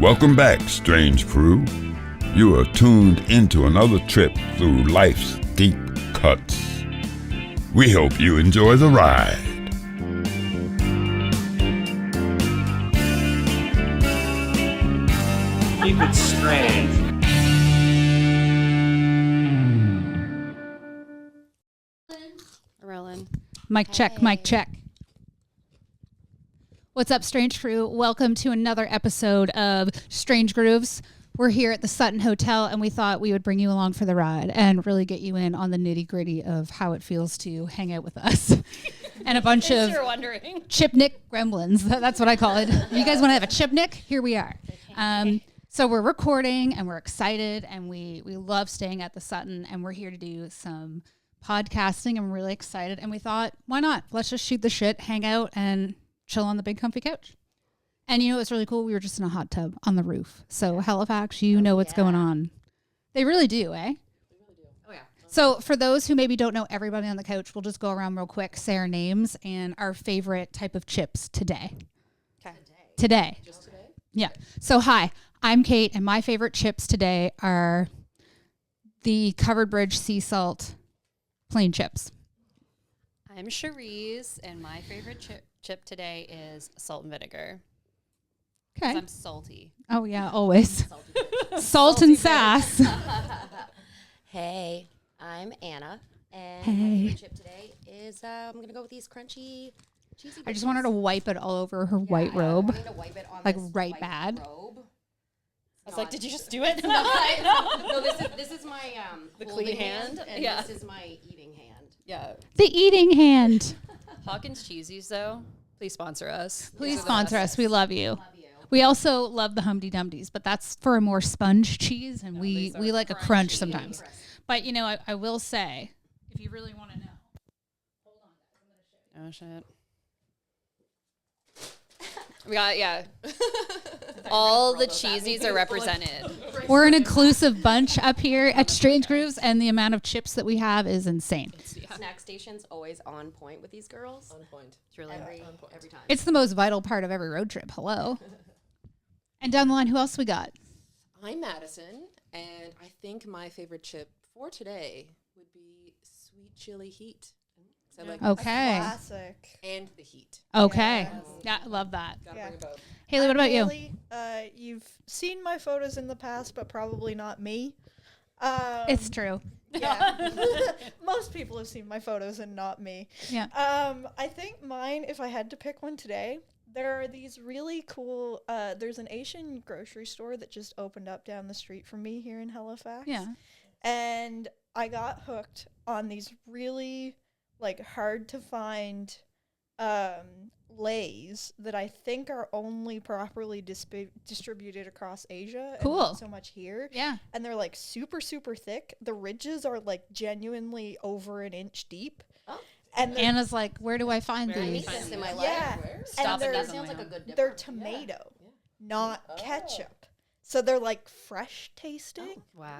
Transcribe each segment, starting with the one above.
Welcome back, strange crew. You are tuned into another trip through life's deep cuts. We hope you enjoy the ride. Keep it strange. Rolling. Mic check, mic check. What's up, Strange Crew? Welcome to another episode of Strange Grooves. We're here at the Sutton Hotel, and we thought we would bring you along for the ride and really get you in on the nitty-gritty of how it feels to hang out with us. And a bunch of chip-nic gremlins. That's what I call it. You guys want to have a chip-nic? Here we are. So we're recording, and we're excited, and we love staying at the Sutton, and we're here to do some podcasting. I'm really excited, and we thought, why not? Let's just shoot the shit, hang out, and chill on the big comfy couch. And you know what's really cool? We were just in a hot tub on the roof. So Halifax, you know what's going on. They really do, eh? They really do. Oh, yeah. So for those who maybe don't know everybody on the couch, we'll just go around real quick, say our names and our favorite type of chips today. Okay. Today. Just today? Yeah. So hi, I'm Kate, and my favorite chips today are the Covered Bridge sea salt plain chips. I'm Cherise, and my favorite chip today is salt and vinegar. Okay. I'm salty. Oh, yeah, always. Salt and sass. Hey, I'm Anna, and Hey. my favorite chip today is I'm gonna go with these crunchy, cheesy. I just want her to wipe it all over her white robe. I need to wipe it on Like this right white bad. robe. I was like, did you just do it? No, this is my The holding clean hand? and Yeah. this is my eating hand. Yeah. The eating hand. Hawkins Cheesies, though, please sponsor us. Please sponsor us. We love you. Love you. We also love the Humpty Dumptys, but that's for a more sponge cheese, and we these are like a crunch crunchy. sometimes. But, you know, I will say, if you really want to know. Hold on, guys. I'm going to show you. Oh, shit. We got, yeah. All the cheesies are represented. We're an inclusive bunch up here at Strange Grooves, and the amount of chips that we have is insane. Snack station's always on point with these girls. On point. It's really Every time. It's the most vital part of every road trip. Hello. And down the line, who else we got? I'm Madison, and I think my favorite chip for today would be sweet chili heat. 'Cause I like Okay. Classic. and the heat. Okay. Yes. Yeah, I love that. Gotta Yeah. bring both. Haley, what about you? Haley, you've seen my photos in the past, but probably not me. It's true. Yeah. Most people have seen my photos and not me. Yeah. I think mine, if I had to pick one today, there are these really cool, there's an Asian grocery store that just opened up down the street from me here in Halifax. Yeah. And I got hooked on these really, like, hard to find Lays that I think are only properly distributed across Asia and Cool. not so much here. Yeah. And they're like super, super thick. The ridges are like genuinely over an inch deep. Oh. And they're, Anna's like, where do I find I need these? this in my life. yeah, Stop and it, they're, that Sounds like a good dipper. they're tomato, not ketchup. So they're like fresh tasting. Wow.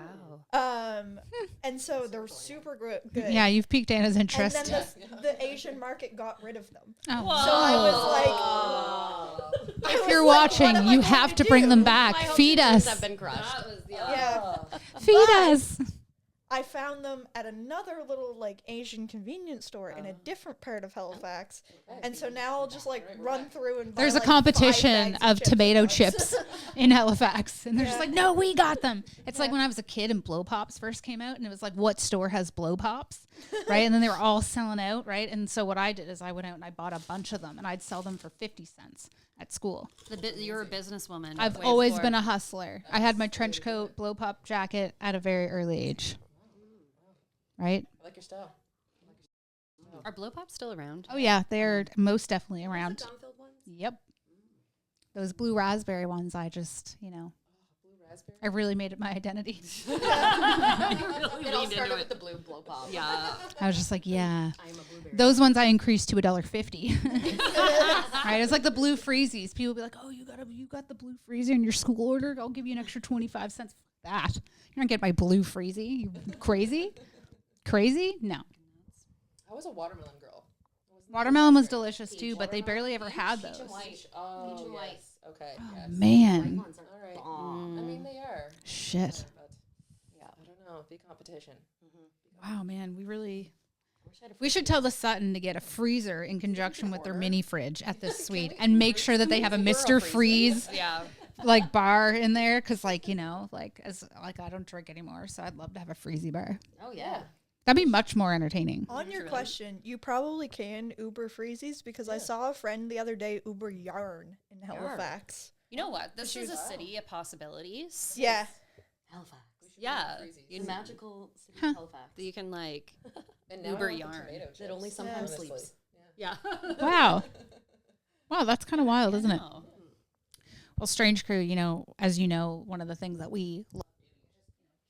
And so they're super good. Yeah, you've piqued Anna's And interest. then the Asian market got rid of them. Oh. So I was like, If you're watching, you have to bring them back. My Feed hopes us. have been crushed. yeah. Feed But us. I found them at another little like Asian convenience store in a different part of Halifax, and so now I'll just like run through and buy, There's a like, 5 competition bags of tomato with chips in Halifax. And they're just Yeah. like, no, we got them. It's like when I was a kid and Blow Pops first came out, and it was like, what store has Blow Pops? Right? And then they were all selling out, right? And so what I did is I went out and I bought a bunch of them, and I'd sell them for 50 cents at school. You're a businesswoman. I've Way always before. been a hustler. I had my trench coat, Blow Pop jacket at a very early age. Right? I like your style. Are blow pops still around? Oh, yeah. They're most definitely around. Gum-filled ones? Yep. Those blue raspberry ones, I just, you know, Blue raspberry. I really made it my identity. It all started with the blue blow pop. Yeah. I was just like, yeah. I'm a blueberry. Those ones I increased to $1.50. Right? It's like the blue freezies. People be like, oh, you got the blue freezy in your school order? I'll give you an extra 25 cents for that. You're not getting my blue freezy. You crazy? Crazy? No. I was a watermelon girl. Watermelon was delicious too, but they barely ever had Peach and those. white. Oh, Peach and white. yes. Okay. Oh, yes. man. White ones are All right. bomb. I mean, they are. Shit. But I don't know. Big competition. Wow, man. We really... Wish I had a We should tell the Sutton to get a freezer in conjunction with their order? mini fridge at this suite we and make sure that they have a Mr. Freeze Yeah. like bar in there because like, you know, like as like I don't drink anymore, so I'd love to have a freezy bar. Oh yeah. That'd be much more entertaining. On your question, you probably can Uber freezies because I saw a friend the other day Uber yarn in Halifax. You know what? This is a city of possibilities. Yeah. Halifax. Yeah. The magical city of Halifax. You can like And now Uber I want the yarn. tomato chips, That only sometimes honestly. sleeps. Yeah. Wow. Wow, that's kind of wild, isn't it? No. Well, Strange Crew, you know, as you know, one of the things that we love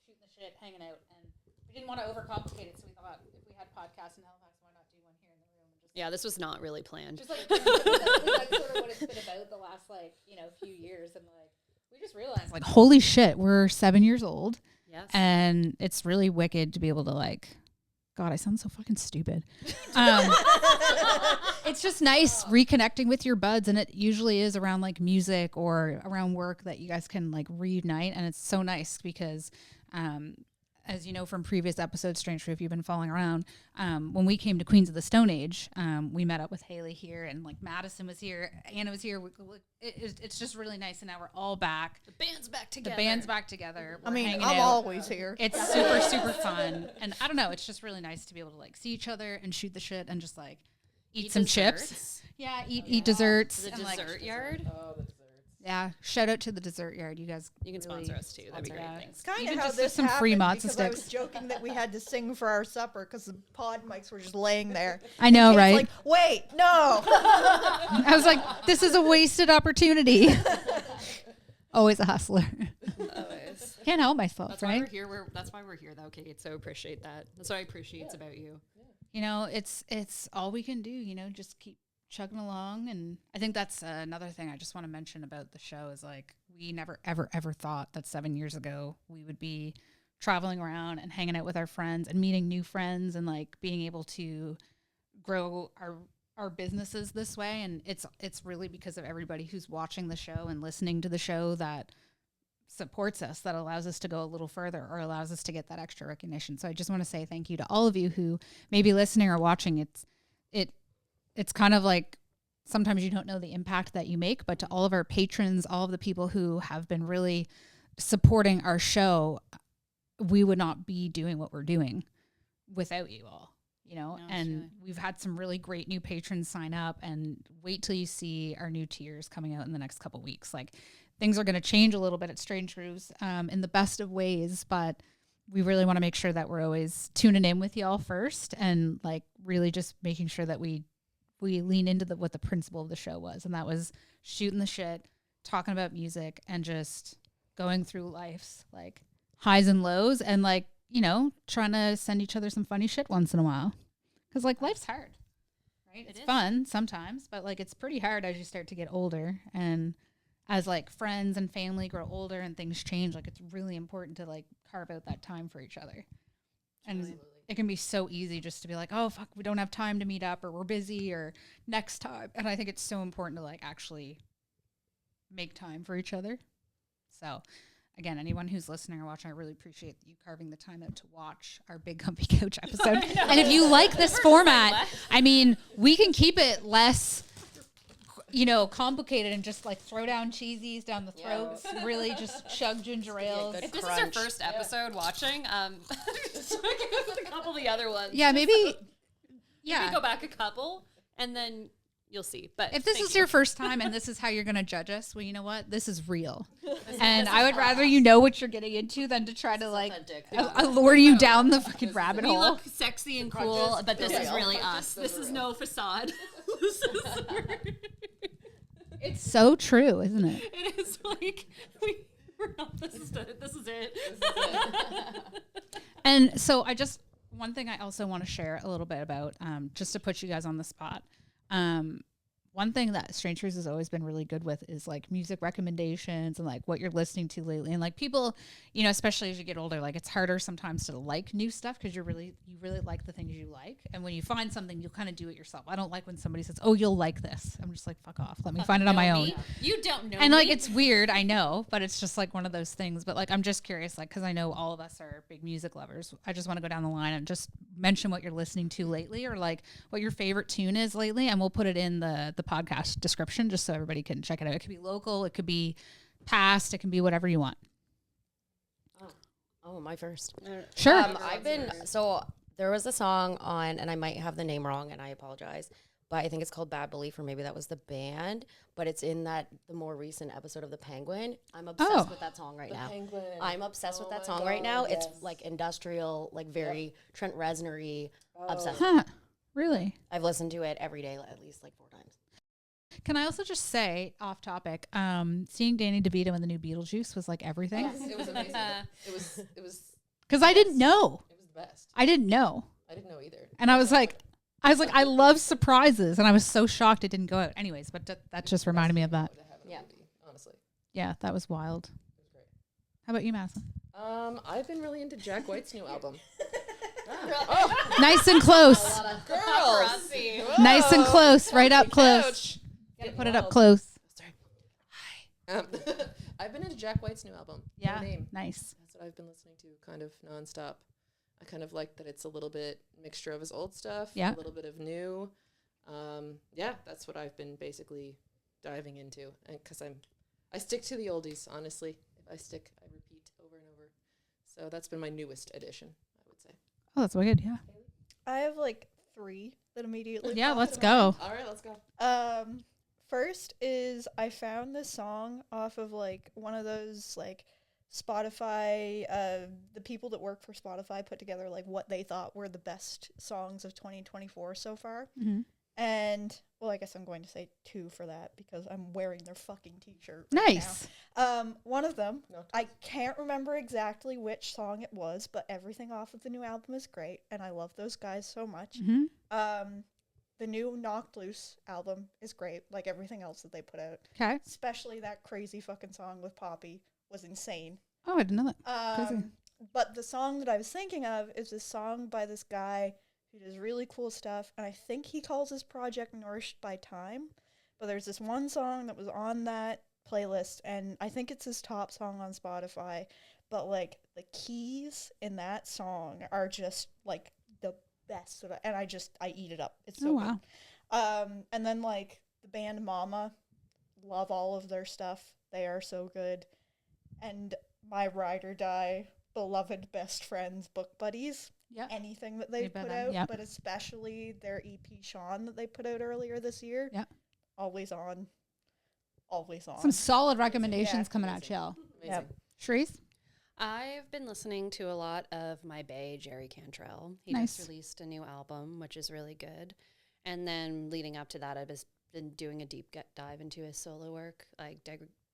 shooting the shit, hanging out, and we didn't want to overcomplicate it, so we thought if we had podcasts in Halifax, why not do one here in the room? And Yeah, this was not really planned. just like that's sort of what it's been about the last like few years, and like we just realized like holy shit, we're 7 years old, Yes. and it's really wicked to be able to like. God, I sound so fucking stupid. It's just nice reconnecting with your buds, and it usually is around like music or around work that you guys can like reunite, and it's so nice because as you know from previous episodes, Strange Crew, if you've been following around, when we came to Queens of the Stone Age, we met up with Haley here, and like Madison was here, Anna was here. It's just really nice, and now we're all back. The band's back together. The band's back together. I We're mean, hanging I'm out. always here. It's super, super fun. And I don't know, it's just really nice to be able to like see each other and shoot the shit and just like eat some chips. desserts. Yeah, eat desserts. The and, like, dessert yard. Oh, the desserts. yeah, shout out to the dessert yard. You guys You can really sponsor us too. That'd be sponsor great. that. Thanks. It's kind Even of how just this some free happened matzo because I was sticks. joking that we had to sing for our supper because the pod mics were just laying there. I know, Kate's right? like, wait, no. I was like, this is a wasted opportunity. Always a hustler. Always. Can't help myself, That's why right? we're here. That's why we're here, though, Kate. So appreciate that. That's what I appreciate about you. You know, it's all we can do, you know, just keep chugging along. And I think that's another thing I just want to mention about the show is like we never ever ever thought that 7 years ago we would be traveling around and hanging out with our friends and meeting new friends and like being able to grow our businesses this way. And it's really because of everybody who's watching the show and listening to the show that supports us, that allows us to go a little further or allows us to get that extra recognition. So I just want to say thank you to all of you who may be listening or watching. It's kind of like sometimes you don't know the impact that you make, but to all of our patrons, all of the people who have been really supporting our show, we would not be doing what we're doing without you all, you know. No, and sure. we've had some really great new patrons sign up, and wait till you see our new tiers coming out in the next couple weeks. Like things are going to change a little bit at Strange Crews in the best of ways, but we really want to make sure that we're always tuning in with y'all first and like really just making sure that we lean into what the principle of the show was. And that was shooting the shit, talking about music, and just going through life's like highs and lows, and like, you know, trying to send each other some funny shit once in a while. Cause like life's hard, right? It's is. fun sometimes, but like it's pretty hard as you start to get older, and as like friends and family grow older and things change, like it's really important to like carve out that time for each other. And it can be so easy just to be like, oh fuck, we don't have time to meet up, or we're busy, or next time. And I think it's so important to like actually make time for each other. So again, anyone who's listening or watching, I really appreciate you carving the time out to watch our Big Comfy Couch episode. And if you like this format, I mean, we can keep it less, you know, complicated and just like throw down cheesies down the throats, really just chug ginger ales. good If this is our first episode watching, just a couple of the other ones. Yeah, maybe. Maybe go back a couple, and then you'll see. But If this thank is you. your first time and this is how you're going to judge us, well, you know what? This is real. And I would rather you know what you're getting into than to try to like authentic. lure you down the fucking rabbit we hole. look sexy and cool, but this is really us. This is no facade. This is It's so true, isn't it? it is like we're not. This is it. This is it. And so one thing I also want to share a little bit about, just to put you guys on the spot. one thing that Strangers has always been really good with is like music recommendations and like what you're listening to lately. And like people, you know, especially as you get older, like it's harder sometimes to like new stuff because you really like the things you like. And when you find something, you'll kind of do it yourself. I don't like when somebody says, "Oh, you'll like this." I'm just like, fuck off. Let me find it on my own. You don't know And like me. it's weird, I know, but it's just like one of those things. But like I'm just curious, like because I know all of us are big music lovers. I just want to go down the line and just mention what you're listening to lately, or like what your favorite tune is lately, and we'll put it in the podcast description just so everybody can check it out. It could be local, it could be past, it can be whatever you want. Oh, my first. Sure. There was a song on, and I might have the name wrong, and I apologize, but I think it's called Bad Belief, or maybe that was the band, but it's in the more recent episode of The Penguin. I'm obsessed with that song right now. Penguin. I'm obsessed with that song right now. It's like industrial, like very Trent Reznor-y, obsessed. Huh. Really? I've listened to it every day at least like 4 times. Can I also just say, off topic, seeing Danny DeVito in the new Beetlejuice was like everything. It was amazing. It was Because I didn't know. It was the best. I didn't know. I didn't know either. And I was like, I love surprises, and I was so shocked it didn't go out. Anyways, but that just reminded me of that. Yeah. Honestly. Yeah, that was wild. It was great. How about you, Madison? I've been really into Jack White's new album. Nice and close. Girls. Nice and close. Right up close. Gotta put it up close. Sorry. Hi. I've been into Jack White's new album. Yeah. No Name. Nice. That's what I've been listening to kind of nonstop. I kind of like that it's a little bit mixture of his old stuff, Yeah. a little bit of new. Yeah, that's what I've been basically diving into, and because I stick to the oldies, honestly. If I stick, I repeat over and over. So that's been my newest addition, I would say. Oh, that's wicked. Yeah. I have like 3 that immediately. Yeah. pop Let's into mind. go. All right, let's go. First is I found this song off of like one of those like Spotify, the people that work for Spotify put together like what they thought were the best songs of 2024 so far. Mm-hmm. And well, I guess I'm going to say 2 for that because I'm wearing their fucking t-shirt right Nice. now. One of them, No. I can't remember exactly which song it was, but everything off of the new album is great, and I love those guys so much. Mm-hmm. The new Knocked Loose album is great, like everything else that they put out. Okay. Especially that crazy fucking song with Poppy was insane. Oh, I didn't know that. Crazy. But the song that I was thinking of is this song by this guy who does really cool stuff, and I think he calls his project Nourished by Time. But there's this one song that was on that playlist, and I think it's his top song on Spotify. But like the keys in that song are just like the best, and I eat it up. It's so Oh, wow. good. And then like the band Mama, love all of their stuff. They are so good. And my ride or die beloved best friends, Book Buddies. Yeah. Anything that they've By put them, out, yep. but especially their EP Sean that they put out earlier this year. Yeah. Always on. Always on. Some solid recommendations Yeah. coming out, chill. Amazing. Yep. Shreese? I've been listening to a lot of my bae, Jerry Cantrell. He Nice. just released a new album, which is really good. And then leading up to that, I've just been doing a deep dive into his solo work, like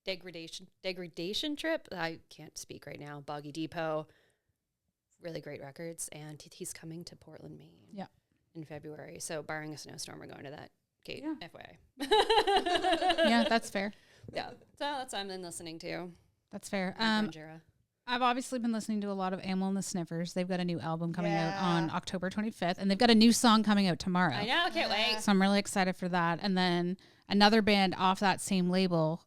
Degradation Trip. I can't speak right now. Boggy Depot. Really great records. And he's coming to Portland, Maine. Yeah. In February. So barring a snowstorm, we're going to that gate, Yeah. FYI. Yeah, that's fair. Yeah. So that's what I've been listening to. That's fair. Grandira. I've obviously been listening to a lot of Amel and the Sniffers. They've got a new album coming out Yeah. on October 25th, and they've got a new song coming out tomorrow. I know, can't wait. So I'm really excited for that. And then another band off that same label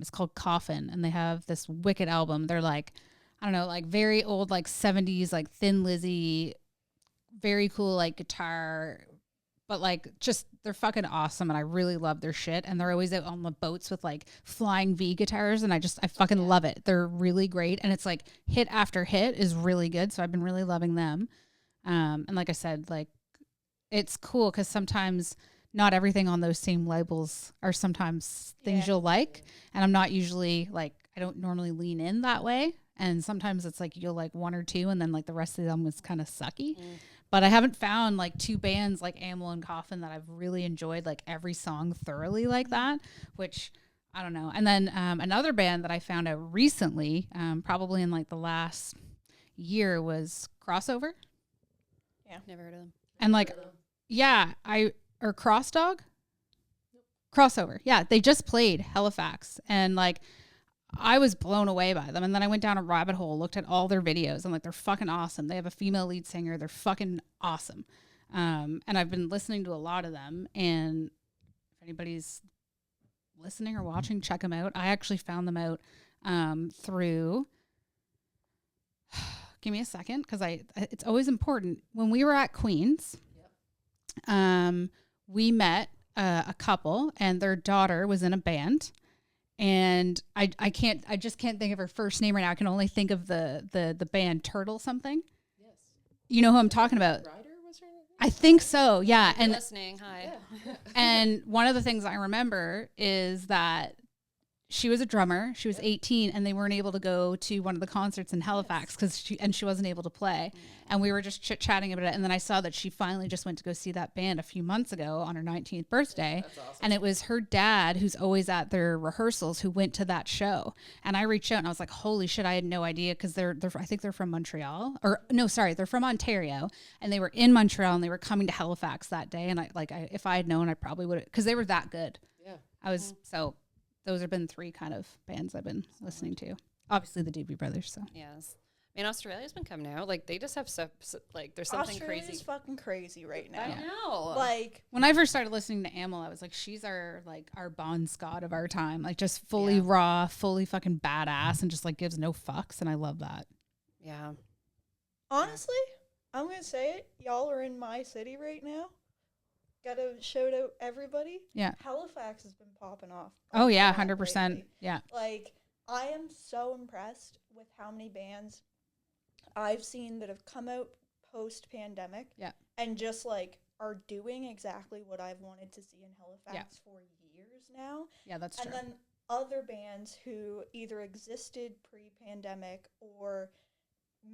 is called Coffin, and they have this wicked album. They're like, I don't know, like very old, like 70s, like Thin Lizzy, very cool, like guitar, but like just they're fucking awesome, and I really love their shit. And they're always out on the boats with like flying V guitars, and I fucking love it. They're really great, and it's like hit after hit is really good. So I've been really loving them. And like I said, like it's cool because sometimes not everything on those same labels are sometimes things you'll like, and I'm not usually like I don't normally lean in that way. And sometimes it's like you'll like one or two, and then like the rest of them is kind of sucky. But I haven't found like 2 bands like Amel and Coffin that I've really enjoyed like every song thoroughly like that, which I don't know. And then another band that I found out recently, probably in like the last year, was Crossover. Never heard of them. And like, yeah, or Cross Dog. Crossover. Yeah, they just played Halifax, and like I was blown away by them. And then I went down a rabbit hole, looked at all their videos. I'm like, they're fucking awesome. They have a female lead singer. They're fucking awesome. And I've been listening to a lot of them. And if anybody's listening or watching, check them out. I actually found them out through. Give me a second, because it's always important. When we were at Queen's, we met a couple, and their daughter was in a band. And I just can't think of her first name right now. I can only think of the band Turtle something. Yes. You know who I'm talking about? Ryder was her name? I think so. Yeah. And Listening. Hi. Yeah. and one of the things I remember is that she was a drummer. She was 18, and they weren't able to go to one of the concerts in Halifax because she wasn't able to play. And we were just chit-chatting about it. And then I saw that she finally just went to go see that band a few months ago on her 19th birthday. That's awesome. And it was her dad, who's always at their rehearsals, who went to that show. And I reached out and I was like, holy shit, I had no idea, because I think they're from Montreal. Or no, sorry, they're from Ontario. And they were in Montreal, and they were coming to Halifax that day. And if I had known, I probably would have, because they were that good. Yeah. So those have been 3 kind of bands I've been listening to. Obviously the Doobie Brothers. So Yes. I mean, Australia's been coming out. Like, they just have stuff, like, there's something Australia's crazy. fucking crazy right now. I know. Like, when I first started listening to Amel, I was like, she's our Bon Scott of our time. Like, just fully raw, fully fucking badass, and just like gives no fucks. And I love that. Yeah. honestly, I'm gonna say it. Y'all are in my city right now. Gotta shout out everybody. Yeah. Halifax has been popping off. Oh yeah, a lot 100%. lately. Yeah. Like, I am so impressed with how many bands I've seen that have come out post-pandemic. Yeah. And just, like, are doing exactly what I've wanted to see in Halifax for years now. Yeah, that's true. And then other bands who either existed pre-pandemic or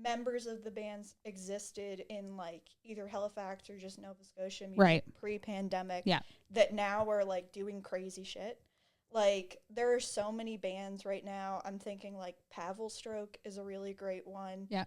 members of the bands existed in, like, either Halifax or just Nova Scotia music Right. pre-pandemic. Yeah. That now are, like, doing crazy shit. Like, there are so many bands right now. I'm thinking, like, Pavel Stroke is a really great one. Yeah.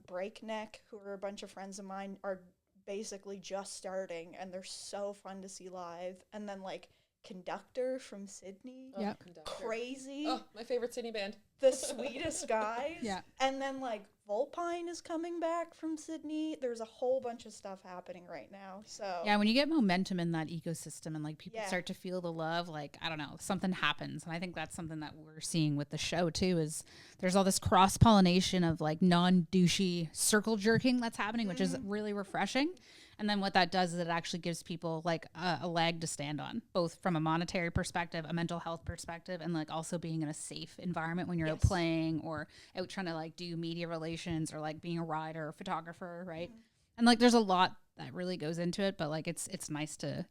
Breakneck, who are a bunch of friends of mine, are basically just starting, and they're so fun to see live. And then, like, Conductor from Sydney. Yeah. Crazy. Oh, my favorite Sydney band. The Sweetest Guys. Yeah. And then, like, Volpine is coming back from Sydney. There's a whole bunch of stuff happening right now. So Yeah, when you get momentum in that ecosystem and like people Yeah. start to feel the love, like, I don't know, something happens. And I think that's something that we're seeing with the show too, is there's all this cross pollination of like non-douchey circle jerking that's happening, which is really refreshing. And then what that does is it actually gives people like a leg to stand on, both from a monetary perspective, a mental health perspective, and like also being in a safe environment when you're out playing or out trying to like do media relations or like being a writer or photographer, right? And like there's a lot that really goes into it, but like it's nice to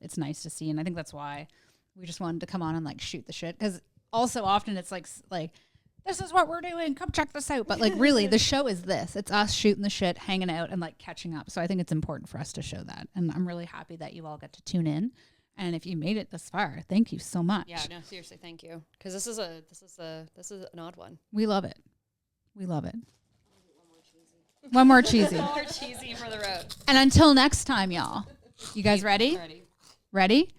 see, and I think that's why we just wanted to come on and like shoot the shit, because also often it's like this is what we're doing, come check this out, but like really the show is this, it's us shooting the shit, hanging out, and like catching up. So I think it's important for us to show that, and I'm really happy that you all got to tune in, and if you made it this far, thank you so much. Yeah, no, seriously, thank you. Because this is an odd one. We love it. One more cheesy. More cheesy for the road. And until next time, y'all, you guys ready? Ready?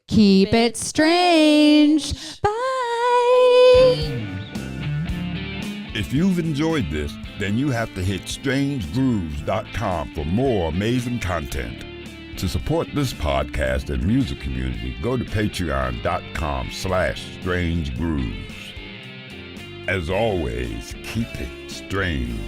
Keep it strange. Bye. If you've enjoyed this, then you have to hit strangegrooves.com for more amazing content. To support this podcast and music community, go to patreon.com/strangegrooves. As always, keep it strange.